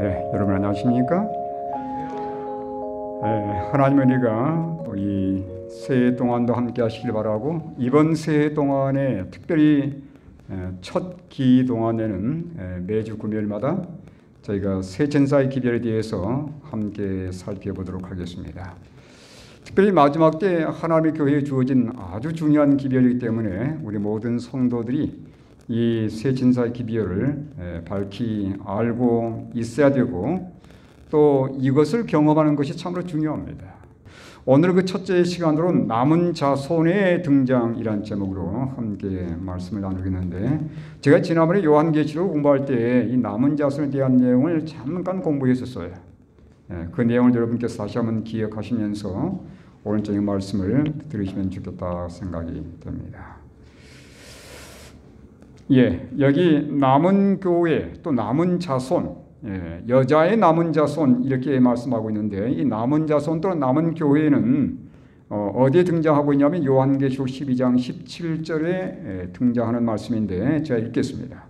여러분 안녕하십니까? 하나님의 은혜가 이 새해 동안도 함께 하시길 바라고, 이번 새해 동안에 특별히 첫 기 동안에는 매주 금요일마다 저희가 새 천사의 기별에 대해서 함께 살펴보도록 하겠습니다. 특별히 마지막 때 하나님의 교회에 주어진 아주 중요한 기별이기 때문에 우리 모든 성도들이 이 새 천사의 기별을 밝히 알고 있어야 되고, 또 이것을 경험하는 것이 참으로 중요합니다. 오늘 그 첫째 시간으로 남은 자손의 등장이란 제목으로 함께 말씀을 나누겠는데, 제가 지난번에 요한계시록 공부할 때 이 남은 자손에 대한 내용을 잠깐 공부했었어요. 그 내용을 여러분께서 다시 한번 기억하시면서 오늘 저녁 말씀을 들으시면 좋겠다 생각이 됩니다. 여기 남은 교회, 또 남은 자손, 여자의 남은 자손 이렇게 말씀하고 있는데, 이 남은 자손 또는 남은 교회는 어디에 등장하고 있냐면 요한계시록 12장 17절에 등장하는 말씀인데, 제가 읽겠습니다.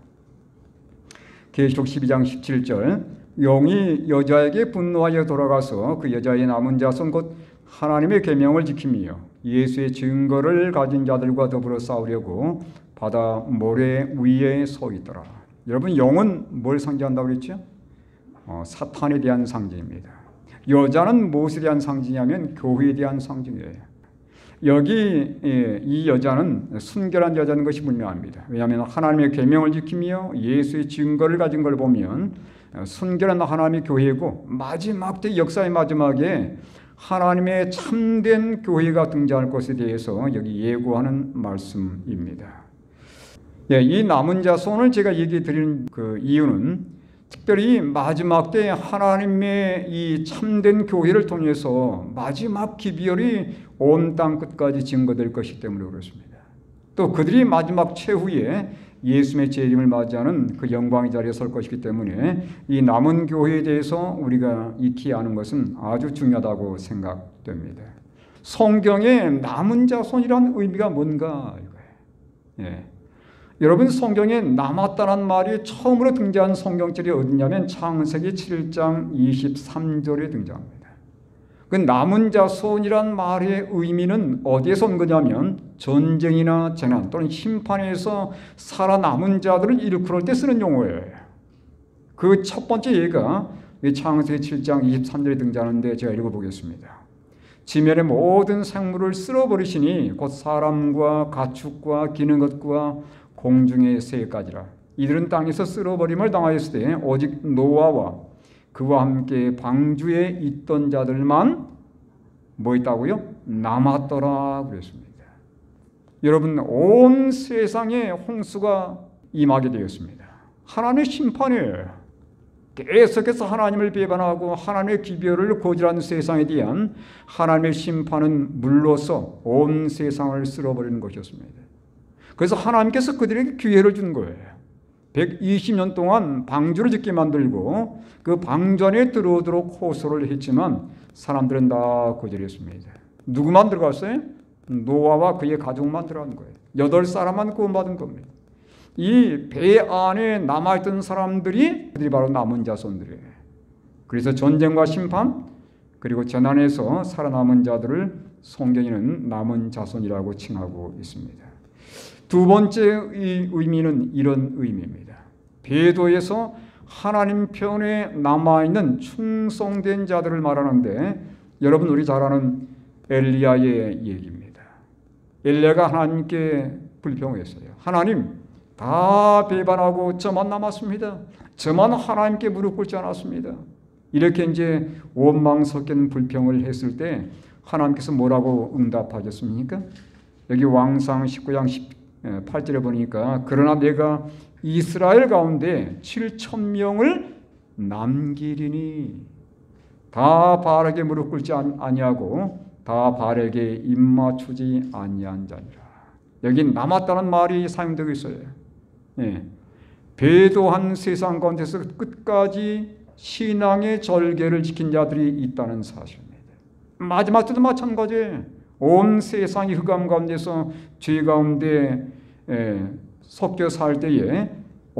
계시록 12장 17절, 용이 여자에게 분노하여 돌아가서 그 여자의 남은 자손 곧 하나님의 계명을 지키며 예수의 증거를 가진 자들과 더불어 싸우려고 바다 모래 위에 서 있더라. 여러분, 용은 뭘 상징한다고 그랬죠? 사탄에 대한 상징입니다. 여자는 무엇에 대한 상징이냐면 교회에 대한 상징이에요. 여기 이 여자는 순결한 여자인 것이 분명합니다. 왜냐하면 하나님의 계명을 지키며 예수의 증거를 가진 걸 보면 순결한 하나님의 교회고, 마지막 때 역사의 마지막에 하나님의 참된 교회가 등장할 것에 대해서 여기 예고하는 말씀입니다. 이 남은 자손을 제가 얘기 드리는 그 이유는 특별히 마지막 때 하나님의 이 참된 교회를 통해서 마지막 기별이 온 땅 끝까지 증거될 것이기 때문에 그렇습니다. 또 그들이 마지막 최후에 예수님의 재림을 맞이하는 그 영광의 자리에 설 것이기 때문에 이 남은 교회에 대해서 우리가 익히 아는 것은 아주 중요하다고 생각됩니다. 성경에 남은 자손이라는 의미가 뭔가 이거예요. 여러분, 성경에 남았다는 말이 처음으로 등장한 성경절이 어디냐면 창세기 7장 23절에 등장합니다. 그 남은 자손이란 말의 의미는 어디에서 온 거냐면 전쟁이나 재난 또는 심판에서 살아남은 자들을 일컬을 때 쓰는 용어예요. 그 첫 번째 예가 창세기 7장 23절에 등장하는데, 제가 읽어보겠습니다. 지면의 모든 생물을 쓸어버리시니 곧 사람과 가축과 기는 것과 공중의 새까지라. 이들은 땅에서 쓸어버림을 당하였을 때 오직 노아와 그와 함께 방주에 있던 자들만 뭐 있다고요? 남았더라 그랬습니다. 여러분, 온 세상에 홍수가 임하게 되었습니다. 하나님의 심판이에요. 계속해서 하나님을 배반하고 하나님의 기별을 거절한 세상에 대한 하나님의 심판은 물로서 온 세상을 쓸어버리는 것이었습니다. 그래서 하나님께서 그들에게 기회를 준 거예요. 120년 동안 방주를 짓게 만들고 그 방주 안에 들어오도록 호소를 했지만 사람들은 다 거절했습니다. 누구만 들어갔어요? 노아와 그의 가족만 들어간 거예요. 8사람만 구원받은 겁니다. 이 배 안에 남아있던 사람들이 그들이 바로 남은 자손들이에요. 그래서 전쟁과 심판 그리고 재난에서 살아남은 자들을 성경에는 남은 자손이라고 칭하고 있습니다. 두 번째 의미는 이런 의미입니다. 배도에서 하나님 편에 남아있는 충성된 자들을 말하는데, 여러분, 우리 잘 아는 엘리야의 얘기입니다. 엘리야가 하나님께 불평했어요. 하나님, 다 배반하고 저만 남았습니다. 저만 하나님께 무릎 꿇지 않았습니다. 이렇게 이제 원망 섞인 불평을 했을 때 하나님께서 뭐라고 응답하셨습니까? 여기 왕상 19장 8절에 보니까 그러나 내가 이스라엘 가운데 7,000명을 남기리니 다 바알에게 무릎 꿇지 아니하고 다 바알에게 입맞추지 아니한 자니라. 여기 남았다는 말이 사용되고 있어요. 배도한 세상 가운데서 끝까지 신앙의 절개를 지킨 자들이 있다는 사실입니다. 마지막 때도 마찬가지예요. 온 세상이 흑암 가운데서 죄 가운데 섞여 살 때에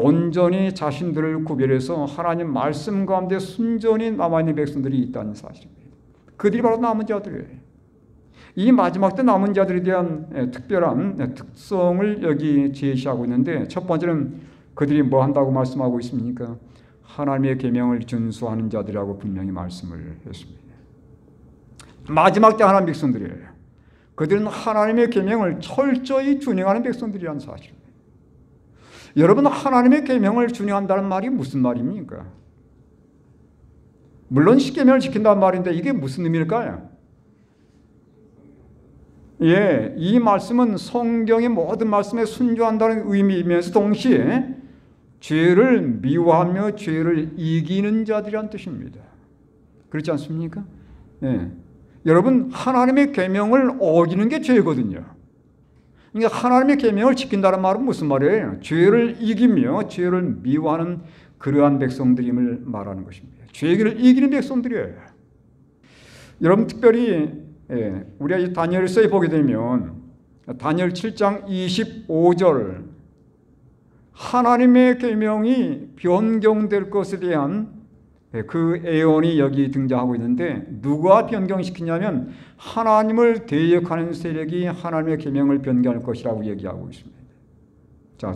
온전히 자신들을 구별해서 하나님 말씀 가운데 순전히 남아있는 백성들이 있다는 사실입니다. 그들이 바로 남은 자들이에요. 이 마지막 때 남은 자들에 대한 특별한 특성을 여기 제시하고 있는데, 첫 번째는 그들이 뭐 한다고 말씀하고 있습니까? 하나님의 계명을 준수하는 자들이라고 분명히 말씀을 했습니다. 마지막 때 하나님 백성들이에요. 그들은 하나님의 계명을 철저히 준행하는 백성들이라는 사실입니다. 여러분, 하나님의 계명을 준행한다는 말이 무슨 말입니까? 물론 십계명을 지킨다는 말인데 이게 무슨 의미일까요? 예, 이 말씀은 성경의 모든 말씀에 순종한다는 의미이면서 동시에 죄를 미워하며 죄를 이기는 자들이란 뜻입니다. 그렇지 않습니까? 예. 여러분, 하나님의 계명을 어기는 게 죄거든요. 그러니까 하나님의 계명을 지킨다는 말은 무슨 말이에요? 죄를 이기며 죄를 미워하는 그러한 백성들임을 말하는 것입니다. 죄를 이기는 백성들이에요. 여러분, 특별히 우리가 이 다니엘서에 보게 되면 다니엘 7장 25절, 하나님의 계명이 변경될 것에 대한 그 예언이 여기 등장하고 있는데, 누가 변경시키냐면 하나님을 대역하는 세력이 하나님의 계명을 변경할 것이라고 얘기하고 있습니다.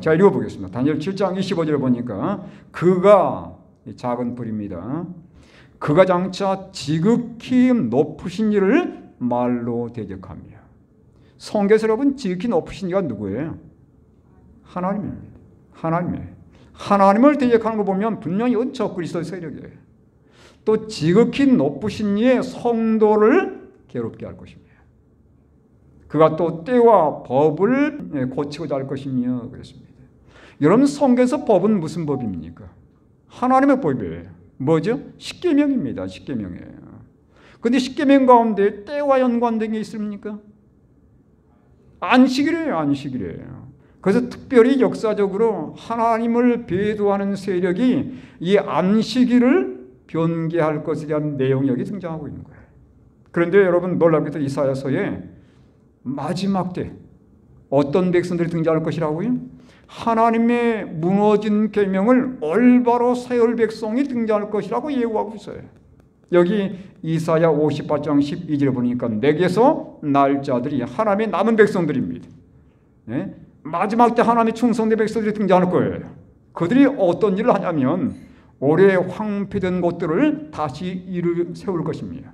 자, 읽어보겠습니다. 다니엘 7장 25절을 보니까 그가, 작은 불입니다. 그가 장차 지극히 높으신 이를 말로 대적하며. 성경에서 여러분, 지극히 높으신 이가 누구예요? 하나님입니다. 하나님을 대적하는 거 보면 분명히 이건 적그리스도 세력이에요. 또 지극히 높으신 이의 성도를 괴롭게 할 것이며, 그가 또 때와 법을 고치고자 할 것이며 그랬습니다. 여러분, 성경에서 법은 무슨 법입니까? 하나님의 법이에요. 뭐죠? 십계명입니다. 십계명이에요. 그런데 십계명 가운데 때와 연관된 게 있습니까? 안식일이에요. 안식일이에요. 그래서 특별히 역사적으로 하나님을 배도하는 세력이 이 안식일을 변개할 것에 대한 내용이 여기 등장하고 있는 거예요. 그런데 여러분, 놀랍게도 이사야서에 마지막 때 어떤 백성들이 등장할 것이라고요? 하나님의 무너진 계명을 올바로 세울 백성이 등장할 것이라고 예고하고 있어요. 여기 이사야 58장 12절에 보니까 내게서 날 자들이 하나님의 남은 백성들입니다. 네? 마지막 때 하나님의 충성된 백성들이 등장할 거예요. 그들이 어떤 일을 하냐면 오래 황폐된 곳들을 다시 세울 것입니다.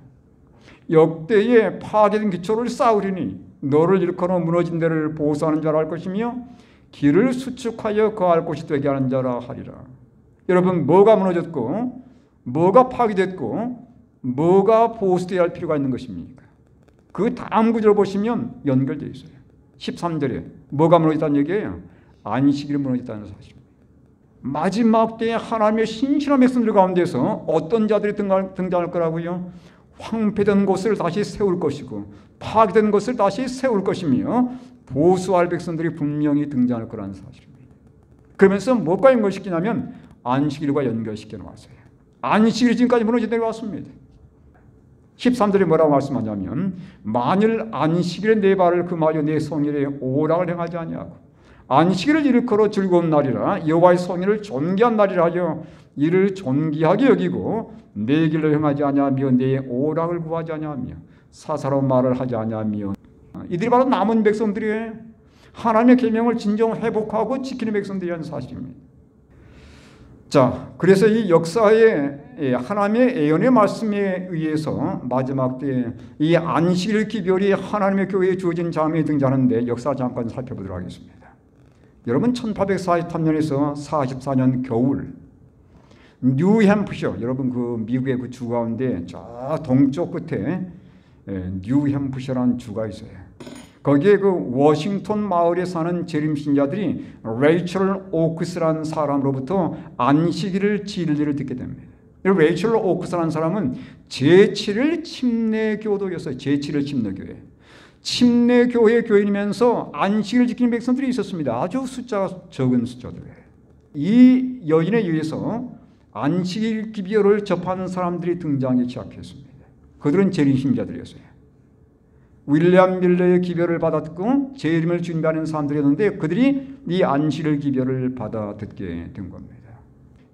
역대의 파괴된 기초를 쌓으리니 너를 일컬어 무너진 데를 보수하는 자라 할 것이며 길을 수축하여 거할 곳이 되게 하는 자라 하리라. 여러분, 뭐가 무너졌고 뭐가 파괴됐고 뭐가 보수되어야 할 필요가 있는 것입니까? 그 다음 구절을 보시면 연결되어 있어요. 13절에 뭐가 무너졌다는 얘기예요? 안식일이 무너졌다는 사실입니다. 마지막 때에 하나님의 신실한 백성들 가운데서 어떤 자들이 등장할 거라고요? 황폐된 곳을 다시 세울 것이고 파괴된 것을 다시 세울 것이며 보수할 백성들이 분명히 등장할 거라는 사실입니다. 그러면서 뭐가 연결시키냐면 안식일과 연결시켜 놓았어요. 안식일이 지금까지 무너져 내려왔습니다. 13절에 뭐라고 말씀하냐면 만일 안식일에 내 발을 금하여 내 성일에 오락을 행하지 아니하고 안식일을 일컬어 즐거운 날이라 여호와의 성일을 존귀한 날이라 하여 이를 존귀하게 여기고 내 길로 행하지 아니하며 내 오락을 구하지 아니하며 사사로운 말을 하지 아니하며. 이들이 바로 남은 백성들이에요. 하나님의 계명을 진정 회복하고 지키는 백성들이라는 사실입니다. 자, 그래서 이 역사의 하나님의 예언의 말씀에 의해서 마지막 때 이 안식일 기별이 하나님의 교회에 주어진 장면이 등장하는데 역사 잠깐 살펴보도록 하겠습니다. 여러분, 1843년에서 44년 겨울 뉴햄프셔, 여러분 그 미국의 그 주 가운데 저 동쪽 끝에 뉴햄프셔라는 주가 있어요. 거기에 그 워싱턴 마을에 사는 재림 신자들이 레이첼 오크스라는 사람으로부터 안식일을 진리를 듣게 됩니다. 레이첼 오크스라는 사람은 제7일 침례교도였어요. 제7일 침례교회. 침례교회 교인이면서 안식일을 지키는 백성들이 있었습니다. 아주 숫자가 적은 숫자들이에요. 이 여인에 의해서 안식일 기별을 접하는 사람들이 등장하기 시작했습니다. 그들은 재림 신자들이었어요. 윌리엄 밀러의 기별을 받아듣고 재림을 준비하는 사람들이었는데 그들이 이 안식일 기별을 받아 듣게 된 겁니다.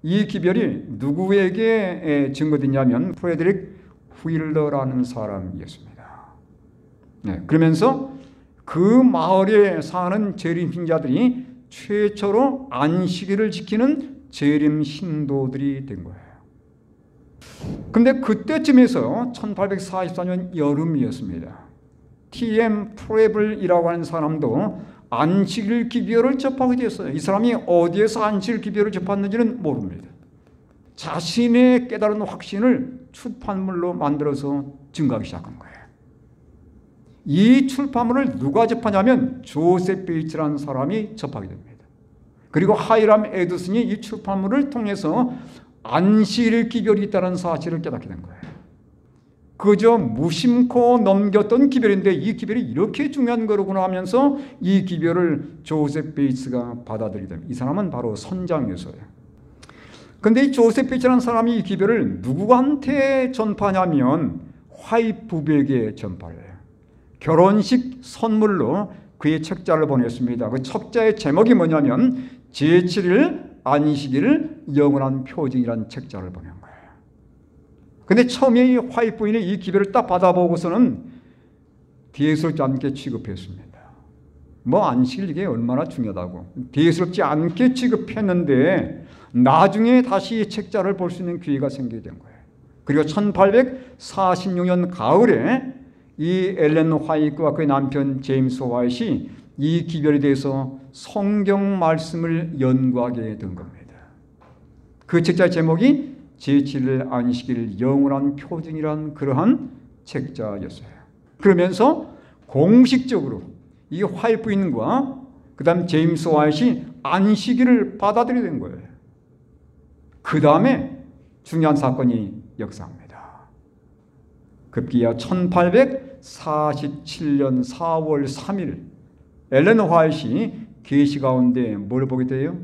이 기별이 누구에게 증거됐냐면 프레드릭 휠러라는 사람이었습니다. 네, 그러면서 그 마을에 사는 재림 신자들이 최초로 안식일을 지키는 재림 신도들이 된 거예요. 근데 그때쯤에서 1844년 여름이었습니다. T.M. 프레블이라고 하는 사람도 안식일 기별을 접하게 되었어요. 이 사람이 어디에서 안식일 기별을 접했는지는 모릅니다. 자신의 깨달은 확신을 출판물로 만들어서 증거하기 시작한 거예요. 이 출판물을 누가 접하냐면 조셉 베이츠라는 사람이 접하게 됩니다. 그리고 하이람 에드슨이 이 출판물을 통해서 안식일 기별이 있다는 사실을 깨닫게 된 거예요. 그저 무심코 넘겼던 기별인데 이 기별이 이렇게 중요한 거로구나 하면서 이 기별을 조셉 베이츠가 받아들이게 됩니다. 이 사람은 바로 선장이었어요. 그런데 이 조셉 베이츠라는 사람이 이 기별을 누구한테 전파하냐면 화이프백에 전파를 해요. 결혼식 선물로 그의 책자를 보냈습니다. 그 책자의 제목이 뭐냐면 제7일 안식일을 영원한 표징이라는 책자를 보낸 거예요. 근데 처음에 이 화이트 부인이 이 기별을 딱 받아보고서는 대수롭지 않게 취급했습니다. 뭐 안식일 이게 얼마나 중요하다고 대수롭지 않게 취급했는데 나중에 다시 이 책자를 볼 수 있는 기회가 생기게 된 거예요. 그리고 1846년 가을에 이 엘렌 화이트와 그의 남편 제임스 화이트이 이 기별에 대해서 성경 말씀을 연구하게 된 겁니다. 그 책자의 제목이 제7일 안식일 영원한 표징이란 그러한 책자였어요. 그러면서 공식적으로 이 화이트 부인과 그 다음 제임스 화이트이 안식일을 받아들이게 된 거예요. 그 다음에 중요한 사건이 역사합니다. 급기야 1847년 4월 3일 엘렌 화이트이 계시 가운데 뭘 보게 돼요?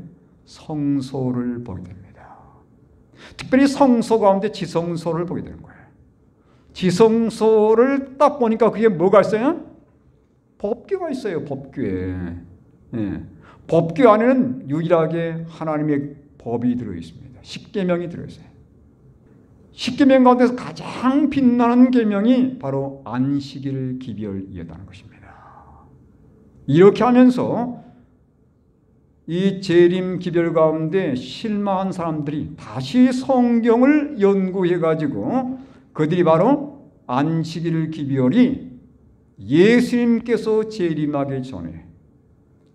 성소를 보게 됩니다. 특별히 성소 가운데 지성소를 보게 되는 거예요. 지성소를 딱 보니까 그게 뭐가 있어요? 법궤가 있어요. 법궤. 예. 법궤 안에는 유일하게 하나님의 법이 들어있습니다. 10계명이 들어있어요. 10계명 가운데서 가장 빛나는 계명이 바로 안식일 기별이었다는 것입니다. 이렇게 하면서 이 재림 기별 가운데 실망한 사람들이 다시 성경을 연구해 가지고 그들이 바로 안식일 기별이 예수님께서 재림하기 전에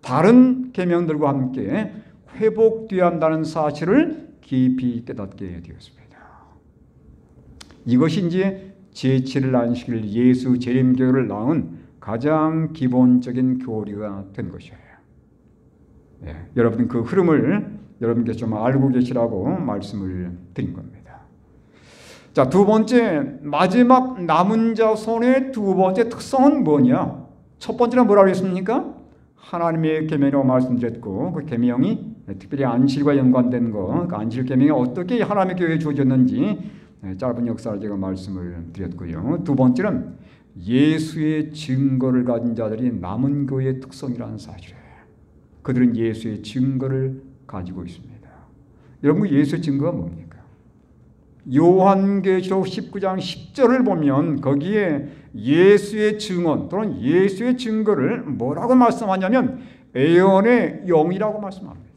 다른 계명들과 함께 회복되어야 한다는 사실을 깊이 깨닫게 되었습니다. 이것이 이제 제7일 안식일 예수 재림 교회를 낳은 가장 기본적인 교리가 된 것이에요. 예, 여러분 그 흐름을 여러분께서 좀 알고 계시라고 말씀을 드린 겁니다. 자, 두 번째 마지막 남은 자손의 두 번째 특성은 뭐냐? 첫 번째는 뭐라고 했습니까? 하나님의 계명이라고 말씀드렸고 그 계명이 특별히 안식일과 연관된 거, 그 안식일 계명이 어떻게 하나님의 교회에 주어졌는지 짧은 역사를 제가 말씀을 드렸고요. 두 번째는 예수의 증거를 가진 자들이 남은 교회의 특성이라는 사실이에요. 그들은 예수의 증거를 가지고 있습니다. 여러분 예수의 증거가 뭡니까? 요한계시록 19장 10절을 보면 거기에 예수의 증언 또는 예수의 증거를 뭐라고 말씀하냐면 애언의 영이라고 말씀합니다.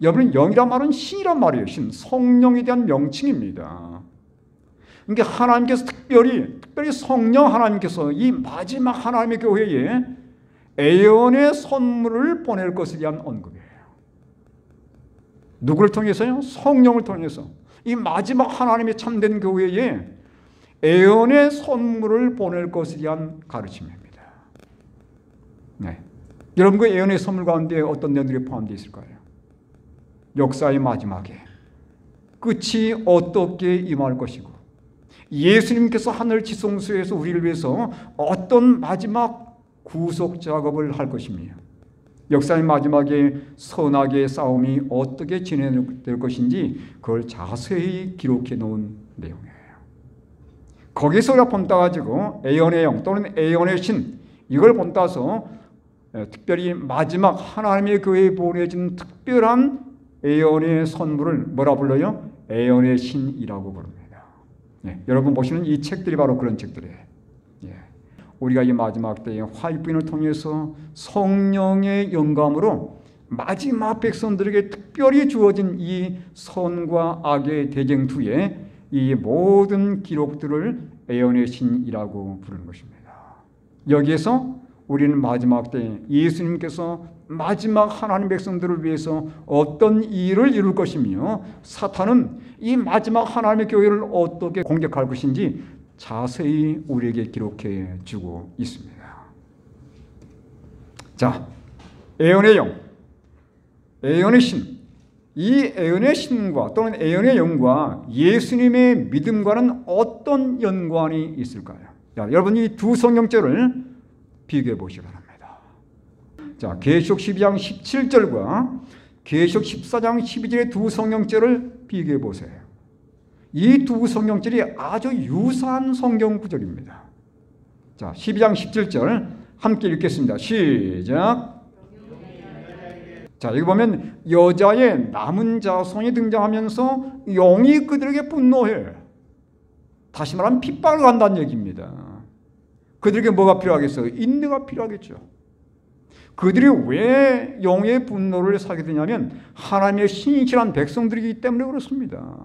여러분 영이란 말은 신이란 말이에요. 신, 성령에 대한 명칭입니다. 그러니까 하나님께서 특별히 성령 하나님께서 이 마지막 하나님의 교회에 애언의 선물을 보낼 것에 대한 언급이에요. 누구를 통해서요? 성령을 통해서 이 마지막 하나님의 참된 교회에 애언의 선물을 보낼 것에 대한 가르침입니다. 네. 여러분 그 애언의 선물 가운데 어떤 내용들이 포함되어 있을까요? 역사의 마지막에 끝이 어떻게 임할 것이고 예수님께서 하늘 지성소에서 우리를 위해서 어떤 마지막 구속 작업을 할 것이며 역사의 마지막에 선악의 싸움이 어떻게 진행될 것인지 그걸 자세히 기록해 놓은 내용이에요. 거기서 우리가 본따가지고 애언의 영 또는 애언의 신 이걸 본따서 특별히 마지막 하나님의 교회에 보내진 특별한 애언의 선물을 뭐라 불러요? 애언의 신이라고 부릅니다. 여러분 보시는 이 책들이 바로 그런 책들이에요. 우리가 이 마지막 때에 화이부인을 통해서 성령의 영감으로 마지막 백성들에게 특별히 주어진 이 선과 악의 대쟁투에 이 모든 기록들을 애언의 신이라고 부르는 것입니다. 여기에서 우리는 마지막 때에 예수님께서 마지막 하나님 백성들을 위해서 어떤 일을 이룰 것이며 사탄은 이 마지막 하나님의 교회를 어떻게 공격할 것인지 자세히 우리에게 기록해 주고 있습니다. 자, 애언의 영, 애언의 신, 이 애언의 신과 또는 애언의 영과 예수님의 믿음과는 어떤 연관이 있을까요? 자, 여러분 이 두 성경절을 비교해 보시기 바랍니다. 자, 계시록 12장 17절과 계시록 14장 12절의 두 성경절을 비교해 보세요. 이 두 성경절이 아주 유사한 성경 구절입니다. 자, 12장 17절 함께 읽겠습니다. 시작. 자, 여기 보면 여자의 남은 자손이 등장하면서 영이 그들에게 분노해. 다시 말하면 핍박을 간다는 얘기입니다. 그들에게 뭐가 필요하겠어요? 인내가 필요하겠죠. 그들이 왜 영의 분노를 사게 되냐면 하나님의 신실한 백성들이기 때문에 그렇습니다.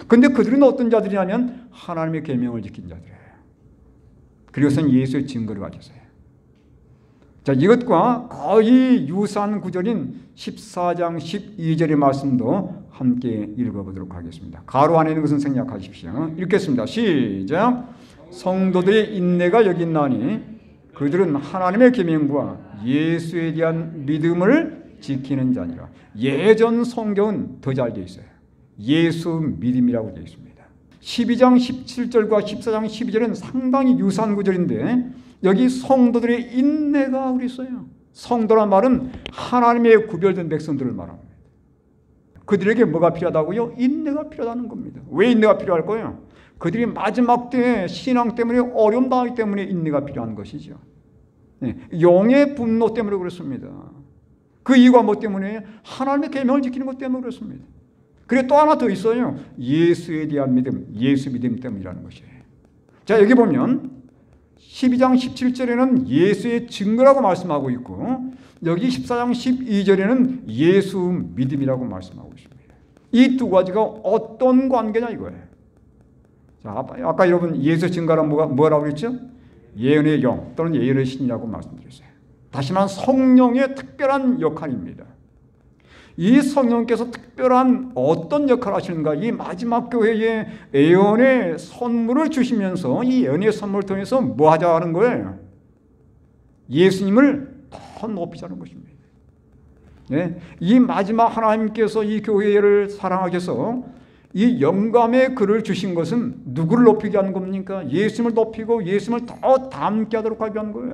그런데 그들은 어떤 자들이냐면 하나님의 계명을 지킨 자들이에요. 그리고선 예수의 증거를 가졌어요. 자, 이것과 거의 유사한 구절인 14장 12절의 말씀도 함께 읽어보도록 하겠습니다. 가로 안에 있는 것은 생략하십시오. 읽겠습니다. 시작. 성도들의 인내가 여기 있나니 그들은 하나님의 계명과 예수에 대한 믿음을 지키는 자니라. 예전 성경은 더 잘 되어 있어요. 예수 믿음이라고 되어 있습니다. 12장 17절과 14장 12절은 상당히 유사한 구절인데 여기 성도들의 인내가 우리 있어요. 성도란 말은 하나님의 구별된 백성들을 말합니다. 그들에게 뭐가 필요하다고요? 인내가 필요하다는 겁니다. 왜 인내가 필요할 거예요? 그들이 마지막 때에 신앙 때문에 어려움 당하기 때문에 인내가 필요한 것이죠. 영의 분노 때문에 그렇습니다. 그 이유가 뭐 때문에? 하나님의 계명을 지키는 것 때문에 그렇습니다. 그리고 또 하나 더 있어요. 예수에 대한 믿음, 예수 믿음 때문이라는 것이에요. 자, 여기 보면 12장 17절에는 예수의 증거라고 말씀하고 있고 여기 14장 12절에는 예수 믿음이라고 말씀하고 있습니다. 이 두 가지가 어떤 관계냐 이거예요. 자, 아까 여러분 예수 증거란 뭐라고 그랬죠? 예언의 영 또는 예언의 신이라고 말씀드렸어요. 다시 말하면 성령의 특별한 역할입니다. 이 성령께서 특별한 어떤 역할을 하시는가? 이 마지막 교회에 예언의 선물을 주시면서 이 예언의 선물을 통해서 뭐 하자는 거예요? 예수님을 더 높이자는 것입니다. 이 마지막 하나님께서 이 교회를 사랑하셔서 이 영감의 글을 주신 것은 누구를 높이게 하는 겁니까? 예수님을 높이고 예수님을 더 닮게 하도록 하게 하는 거예요.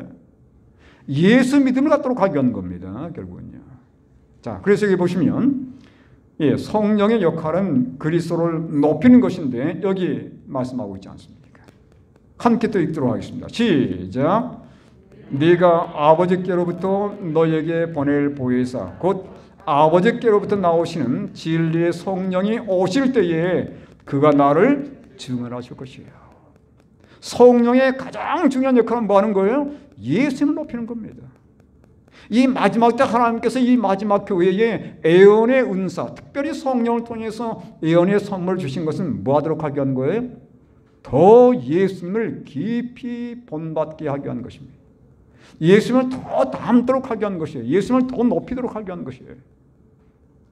예수 믿음을 갖도록 하게 하는 겁니다. 결국은요. 자, 그래서 여기 보시면 성령의 역할은 그리스도를 높이는 것인데 여기 말씀하고 있지 않습니까? 함께 또 읽도록 하겠습니다. 시작. 네가 아버지께로부터 너에게 보낼 보혜사 곧 아버지께로부터 나오시는 진리의 성령이 오실 때에 그가 나를 증언하실 것이에요. 성령의 가장 중요한 역할은 뭐 하는 거예요? 예수님을 높이는 겁니다. 이 마지막 때 하나님께서 이 마지막 교회에 예언의 은사, 특별히 성령을 통해서 예언의 선물을 주신 것은 뭐 하도록 하게 한 거예요? 더 예수님을 깊이 본받게 하게 한 것입니다. 예수님을 더 닮도록 하게 한 것이에요. 예수님을 더 높이도록 하게 한 것이에요.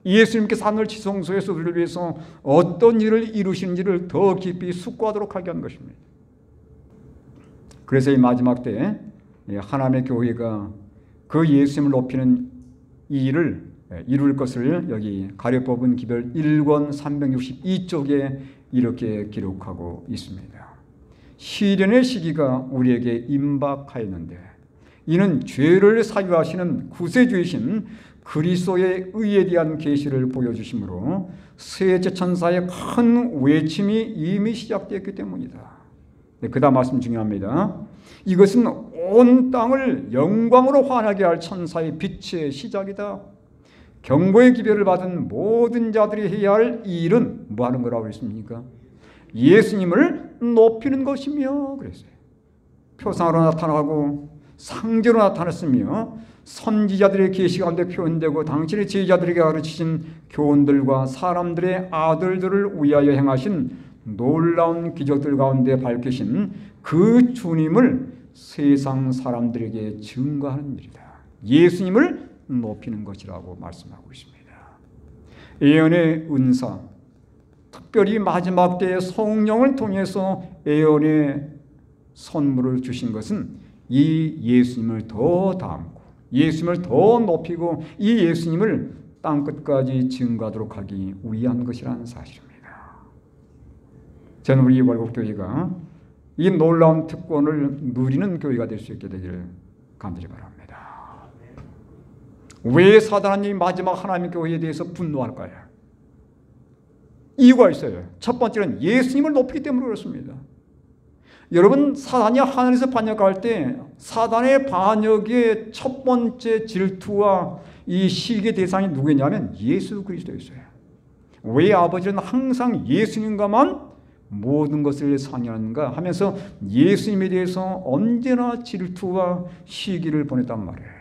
예수님께서 하늘 지성소에서 우리를 위해서 어떤 일을 이루시는지를 더 깊이 숙고하도록 하게 한 것입니다. 그래서 이 마지막 때에 하나님의 교회가 그 예수님을 높이는 이 일을 이룰 것을 여기 가려 뽑은 기별 1권 362쪽에 이렇게 기록하고 있습니다. 시련의 시기가 우리에게 임박하였는데 이는 죄를 사유하시는 구세주이신 그리스도의 의에 대한 계시를 보여주심으로 셋째 천사의 큰 외침이 이미 시작되었기 때문이다. 그 다음 말씀 중요합니다. 이것은 온 땅을 영광으로 환하게 할 천사의 빛의 시작이다. 경고의 기별을 받은 모든 자들이 해야 할 일은 뭐 하는 거라고 했습니까? 예수님을 높이는 것이며 그랬어요. 표상으로 나타나고 상제로 나타났으며 선지자들의 계시 가운데 표현되고 당신의 제자들에게 가르치신 교훈들과 사람들의 아들들을 위하여 행하신 놀라운 기적들 가운데 밝히신 그 주님을 세상 사람들에게 증거하는 일이다. 예수님을 높이는 것이라고 말씀하고 있습니다. 예언의 은사, 특별히 마지막 때의 성령을 통해서 예언의 선물을 주신 것은 이 예수님을 더 담고 예수님을 더 높이고 이 예수님을 땅끝까지 증거하도록 하기 위한 것이라는 사실입니다. 저는 우리 월곡교회가 이 놀라운 특권을 누리는 교회가 될 수 있게 되기를 간절히 바랍니다. 왜 사단이 마지막 하나님의 교회에 대해서 분노할까요? 이유가 있어요. 첫 번째는 예수님을 높이기 때문에 그렇습니다. 여러분, 사단이 하늘에서 반역할 때 사단의 반역의 첫 번째 질투와 이 시기의 대상이 누구냐면 예수 그리스도였어요. 왜 아버지는 항상 예수님과만 모든 것을 상의하는가 하면서 예수님에 대해서 언제나 질투와 시기를 보냈단 말이에요.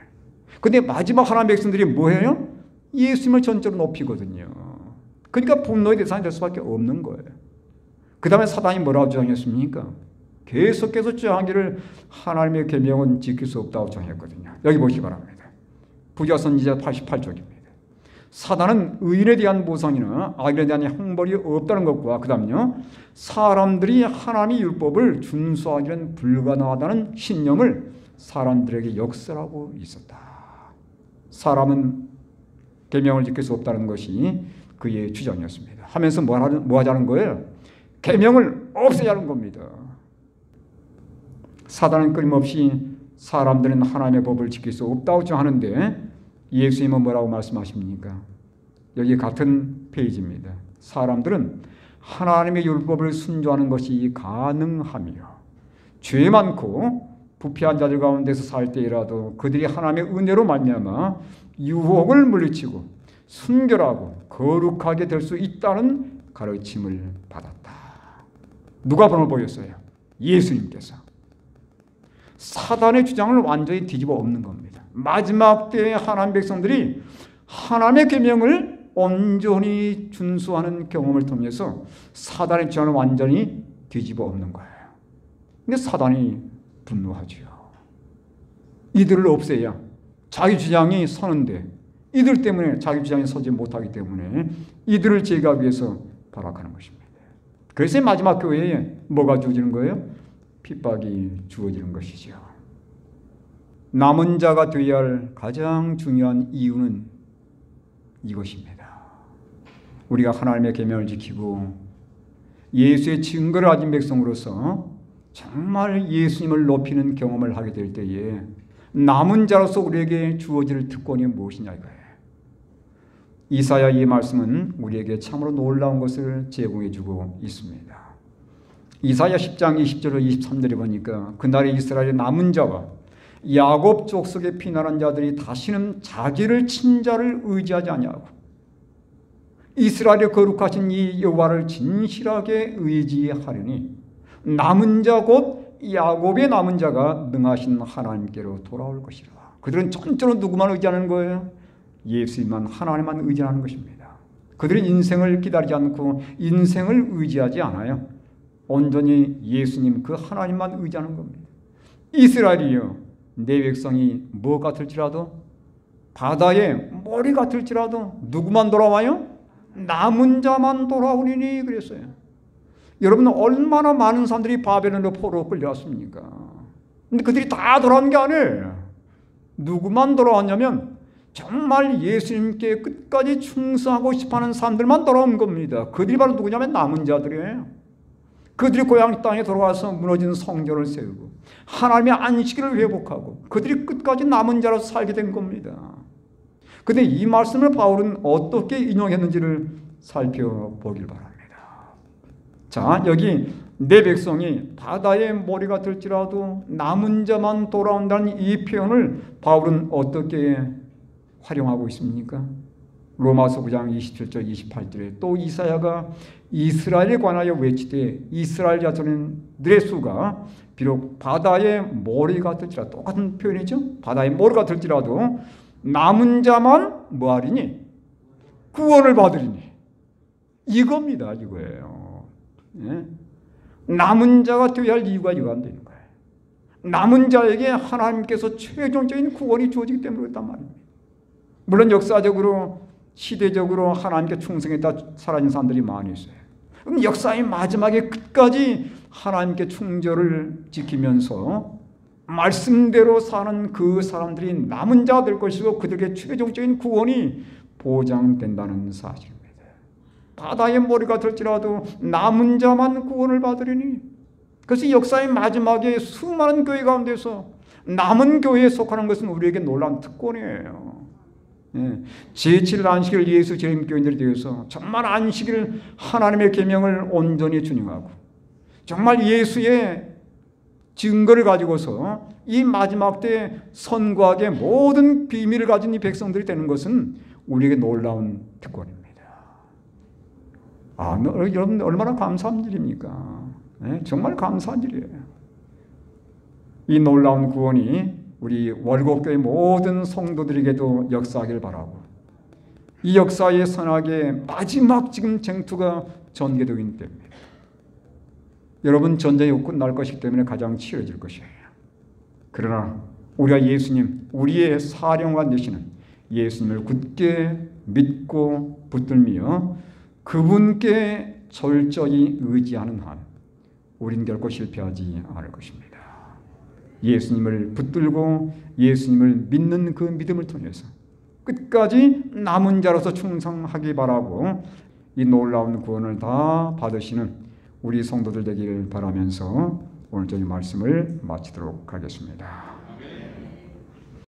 근데 마지막 하나님의 백성들이 뭐예요? 예수님을 전적으로 높이거든요. 그러니까 분노의 대상이 될 수밖에 없는 거예요. 그 다음에 사단이 뭐라고 주장했습니까? 계속해서 주장하기를 하나님의 계명은 지킬 수 없다고 주장했거든요. 여기 보시기 바랍니다. 부자선지자 88쪽입니다. 사단은 의인에 대한 보상이나 악인에 대한 형벌이 없다는 것과 그 다음요 사람들이 하나님의 율법을 준수하기는 불가능하다는 신념을 사람들에게 역설하고 있었다. 사람은 계명을 지킬 수 없다는 것이 그의 주장이었습니다. 하면서 뭐 하자는 거예요? 계명을 없애자는 겁니다. 사단은 끊임없이 사람들은 하나님의 법을 지킬 수 없다고 주장하는데 예수님은 뭐라고 말씀하십니까? 여기 같은 페이지입니다. 사람들은 하나님의 율법을 순종하는 것이 가능하며 죄 많고 부패한 자들 가운데서 살 때이라도 그들이 하나님의 은혜로 말미암아 유혹을 물리치고 순결하고 거룩하게 될 수 있다는 가르침을 받았다. 누가 본을 보였어요? 예수님께서. 사단의 주장을 완전히 뒤집어 엎는 겁니다. 마지막 때에 하나님 백성들이 하나님의 계명을 온전히 준수하는 경험을 통해서 사단의 주장을 완전히 뒤집어 엎는 거예요. 근데 사단이 분노하지요. 이들을 없애야 자기 주장이 서는데 이들 때문에 자기 주장이 서지 못하기 때문에 이들을 제거하기 위해서 발악하는 것입니다. 그래서 마지막 교회에 뭐가 주어지는 거예요? 핍박이 주어지는 것이죠. 남은 자가 되어야 할 가장 중요한 이유는 이것입니다. 우리가 하나님의 계명을 지키고 예수의 증거를 가진 백성으로서 정말 예수님을 높이는 경험을 하게 될 때에 남은 자로서 우리에게 주어질 특권이 무엇이냐 이거예요. 이사야 이 말씀은 우리에게 참으로 놀라운 것을 제공해 주고 있습니다. 이사야 10장 20절로 23절에 보니까 그날의 이스라엘의 남은 자와 야곱 족속의 피난한 자들이 다시는 자기를 친 자를 의지하지 아니하고 이스라엘의 거룩하신 이 여호와를 진실하게 의지하려니 남은 자 곧 야곱의 남은 자가 능하신 하나님께로 돌아올 것이라. 그들은 전적으로 누구만 의지하는 거예요? 예수님만, 하나님만 의지하는 것입니다. 그들은 인생을 기다리지 않고 인생을 의지하지 않아요. 온전히 예수님 그 하나님만 의지하는 겁니다. 이스라엘이요, 내 백성이 뭐 같을지라도 바다의 머리 같을지라도 누구만 돌아와요? 남은 자만 돌아오리니 그랬어요. 여러분 얼마나 많은 사람들이 바벨론으로 포로로 끌려왔습니까? 근데 그들이 다 돌아온 게 아니에요. 누구만 돌아왔냐면 정말 예수님께 끝까지 충성하고 싶어하는 사람들만 돌아온 겁니다. 그들이 바로 누구냐면 남은 자들이에요. 그들이 고향 땅에 돌아와서 무너진 성전을 세우고 하나님의 안식일을 회복하고 그들이 끝까지 남은 자로서 살게 된 겁니다. 근데 이 말씀을 바울은 어떻게 인용했는지를 살펴보길 바랍니다. 자, 여기 내 백성이 바다의 모래가 될지라도 남은 자만 돌아온다는 이 표현을 바울은 어떻게 활용하고 있습니까? 로마서 9장 27절 28절에 또 이사야가 이스라엘에 관하여 외치되 이스라엘 자손들의 수가 비록 바다의 모래가 될지라도, 똑같은 표현이죠. 바다의 모래가 될지라도 남은 자만 뭐하리니? 구원을 받으리니. 이겁니다. 이거예요. 예? 남은 자가 되어야 할 이유가 이거 안 되는 거예요. 남은 자에게 하나님께서 최종적인 구원이 주어지기 때문에 그렇단 말입니다. 물론 역사적으로 시대적으로 하나님께 충성했다 사라진 사람들이 많이 있어요. 그럼 역사의 마지막에 끝까지 하나님께 충절을 지키면서 말씀대로 사는 그 사람들이 남은 자가 될 것이고 그들에게 최종적인 구원이 보장된다는 사실입니다. 바다의 모래가 될지라도 남은 자만 구원을 받으리니. 그래서 역사의 마지막에 수많은 교회 가운데서 남은 교회에 속하는 것은 우리에게 놀라운 특권이에요. 제7 안식일 예수 재림교인들에 대해서 정말 안식일 하나님의 계명을 온전히 준행하고 정말 예수의 증거를 가지고서 이 마지막 때 선구하게 모든 비밀을 가진 이 백성들이 되는 것은 우리에게 놀라운 특권입니다. 여러분 얼마나 감사한 일입니까? 정말 감사한 일이에요. 이 놀라운 구원이 우리 월곡교회 모든 성도들에게도 역사하길 바라고 이 역사의 선악의 마지막 지금 쟁투가 전개되고 있기 때문에 여러분 전쟁이 끝날 것이기 때문에 가장 치열해질 것이에요. 그러나 우리가 예수님, 우리의 사령관 되시는 예수님을 굳게 믿고 붙들며 그분께 철저히 의지하는 한 우린 결코 실패하지 않을 것입니다. 예수님을 붙들고 예수님을 믿는 그 믿음을 통해서 끝까지 남은 자로서 충성하기 바라고 이 놀라운 구원을 다 받으시는 우리 성도들 되기를 바라면서 오늘 저희 말씀을 마치도록 하겠습니다.